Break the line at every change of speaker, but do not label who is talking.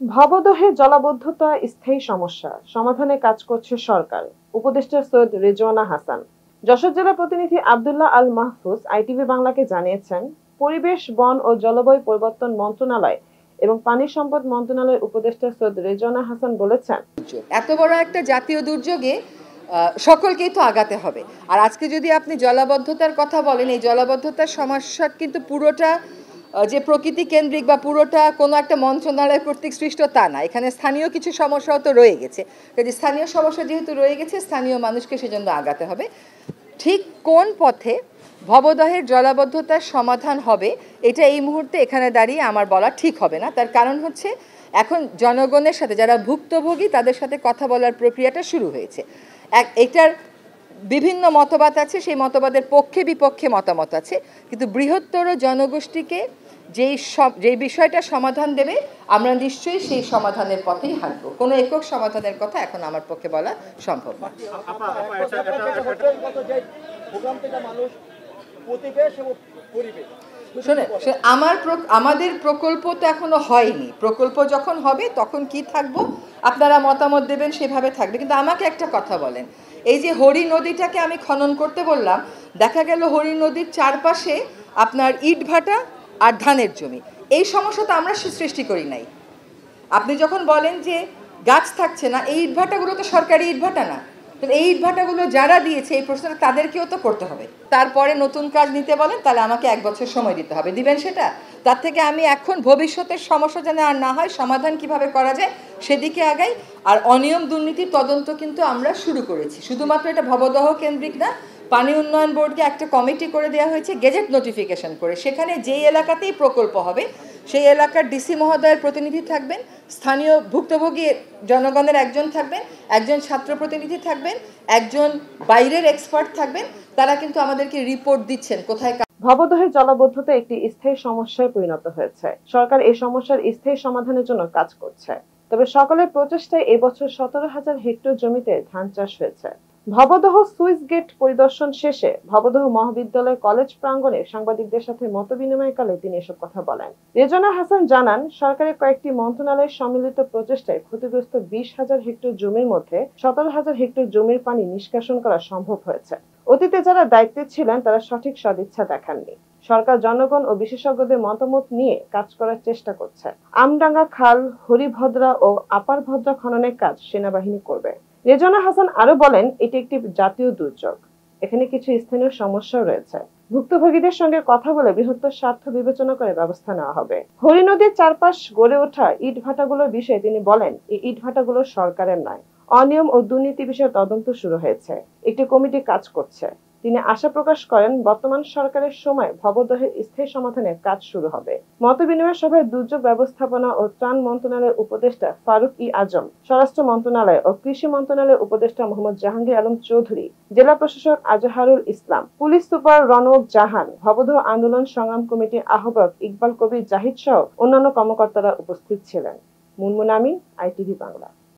ভবদহে জলাবদ্ধতা স্থায়ী সমস্যা সমাধানে কাজ করছে সরকার, উপদেষ্টা সৈয়দ রেজওয়ানা হাসান। যশোর জেলা প্রতিনিধি আব্দুল্লাহ আল মাহফুজ আইটিভি বাংলাকে জানিয়েছেন, পরিবেশ, বন ও জলবায়ু পরিবর্তন মন্ত্রণালয় এবং পানি সম্পদ মন্ত্রণালয়ের উপদেষ্টা সৈয়দ রেজওয়ানা হাসান বলেছেন,
এত বড় একটা জাতীয় দুর্যোগে সকলকেই তো আগাতে হবে। আর আজকে যদি আপনি জলাবদ্ধতার কথা বলেন, এই জলাবদ্ধতার সমস্যা কিন্তু পুরোটা যে প্রকৃতি কেন্দ্রিক বা পুরোটা কোনো একটা মন্ত্রণালয় কর্তৃক সৃষ্ট তা না। এখানে স্থানীয় কিছু সমস্যাও তো রয়ে গেছে। কাজে স্থানীয় সমস্যা যেহেতু রয়ে গেছে, স্থানীয় মানুষকে সেজন্য আগাতে হবে। ঠিক কোন পথে ভবদহের জলাবদ্ধতার সমাধান হবে এটা এই মুহূর্তে এখানে দাঁড়িয়ে আমার বলা ঠিক হবে না। তার কারণ হচ্ছে এখন জনগণের সাথে, যারা ভুক্তভোগী, তাদের সাথে কথা বলার প্রক্রিয়াটা শুরু হয়েছে। এটার বিভিন্ন মতবাদ আছে, সেই মতবাদের পক্ষে বিপক্ষে মতামত আছে, কিন্তু বৃহত্তর জনগোষ্ঠীকে যেই বিষয়টা সমাধান দেবে, আমরা নিশ্চয়ই সেই সমাধানের পথেই হাঁটবো। কোনো একক সমাধানের কথা এখন আমার পক্ষে বলা সম্ভব না। আমাদের প্রকল্প তো এখনো হয়নি। প্রকল্প যখন হবে তখন কি থাকবো আপনারা মতামত দেবেন, সেভাবে থাকবে। কিন্তু আমাকে একটা কথা বলেন, এই যে হরি নদীটাকে আমি খনন করতে বললাম, দেখা গেল হরি নদীর চারপাশে আপনার ইটভাটা আর ধানের জমি। এই সমস্যা তো আমরা সৃষ্টি করি নাই। আপনি যখন বলেন যে গাছ থাকছে না, এই ইটভাটাগুলো তো সরকারি ইটভাটা না। এই ইটভাটাগুলো যারা দিয়েছে এই প্রশ্নটা তাদেরকেও তো করতে হবে। তারপরে নতুন কাজ নিতে বলেন, তাহলে আমাকে 1 বছর সময় দিতে হবে। দিবেন সেটা? তার থেকে আমি এখন ভবিষ্যতের সমস্যা যেন আর না হয়, সমাধান কিভাবে করা যায় সেদিকে আগাই। আর অনিয়ম দুর্নীতির তদন্ত কিন্তু আমরা শুরু করেছি। শুধুমাত্র এটা ভবদহ কেন্দ্রিক না, পানি উন্নয়ন বোর্ডকে একটা কমিটি করে দেওয়া হয়েছে গেজেট নোটিফিকেশন করে। সেখানে যেই এলাকাতেই প্রকল্প হবে সেই এলাকার ডিসি মহোদয়ের প্রতিনিধি থাকবেন, স্থানীয় ভুক্তভোগী জনগণের একজন থাকবেন, একজন ছাত্র প্রতিনিধি থাকবেন, একজন বাইরের এক্সপার্ট থাকবেন। তারা কিন্তু আমাদেরকে রিপোর্ট দিচ্ছেন কোথায়।
ভবদহের জলাবদ্ধতা একটি স্থায়ী সমস্যায় পরিণত হয়েছে। সরকার এই সমস্যার স্থায়ী সমাধানের জন্য কাজ করছে। তবে সকলের প্রচেষ্টায় এবছর 17,000 হেক্টর জমিতে ধান চাষ হয়েছে। ভবদহ সুইচ গেট পরিদর্শন শেষে ভবদহ মহাবিদ্যালয় কলেজ প্রাঙ্গণে সাংবাদিকদের সাথে মতবিনিময়কালে তিনি এসব কথা বলেন। রেজওয়ানা হাসান জানান, সরকারের কয়েকটি মন্ত্রণালয়ের সম্মিলিত প্রচেষ্টায় ক্ষতিগ্রস্ত 20,000 হেক্টর জমির মধ্যে 17,000 হেক্টর জমির পানি নিষ্কাশন করা সম্ভব হয়েছে। অতীতে যারা দায়িত্বে ছিলেন তারা সঠিক সদিচ্ছা দেখাননি। সরকার জনগণ ও বিশেষজ্ঞদের মতামত নিয়ে কাজ করার চেষ্টা করছে। আমডাঙ্গা খাল, হরিভদ্রা ও আপার ভদ্রা খননের কাজ সেনাবাহিনী করবে। রেজওয়ানা হাসান আরো বলেন, এটি একটি জাতীয় দুর্যোগ। এখানে কিছু স্থানীয় সমস্যাও রয়েছে। ভুক্তভোগীদের সঙ্গে কথা বলে বৃহত্তর স্বার্থ বিবেচনা করে ব্যবস্থা নেওয়া হবে। হরি নদীর চারপাশ গড়ে ওঠা ইট ভাটাগুলোর বিষয়ে তিনি বলেন, এই ইট ভাটাগুলো সরকারের নয়। অনিয়ম ও দুর্নীতি বিষয়ে তদন্ত শুরু হয়েছে, একটি কমিটি কাজ করছে। তিনি আশা প্রকাশ করেন, বর্তমান সরকারের সময় ভবদহের স্থায়ী সমাধানের কাজ শুরু হবে। মতবিনিময় সভায় দুর্যোগ ব্যবস্থাপনা ও ত্রাণ মন্ত্রণালয়ের উপদেষ্টা ফারুক ই আজম, স্বরাষ্ট্র মন্ত্রণালয় ও কৃষি মন্ত্রণালয়ের উপদেষ্টা মোহাম্মদ জাহাঙ্গীর আলম চৌধুরী, জেলা প্রশাসক আজহারুল ইসলাম, পুলিশ সুপার রনক জাহান, ভবদহ আন্দোলন সংগ্রাম কমিটির আহ্বায়ক ইকবাল কবির জাহিদ সহ অন্যান্য কর্মকর্তারা উপস্থিত ছিলেন। মুনমুন আমিন, আইটিভি বাংলা।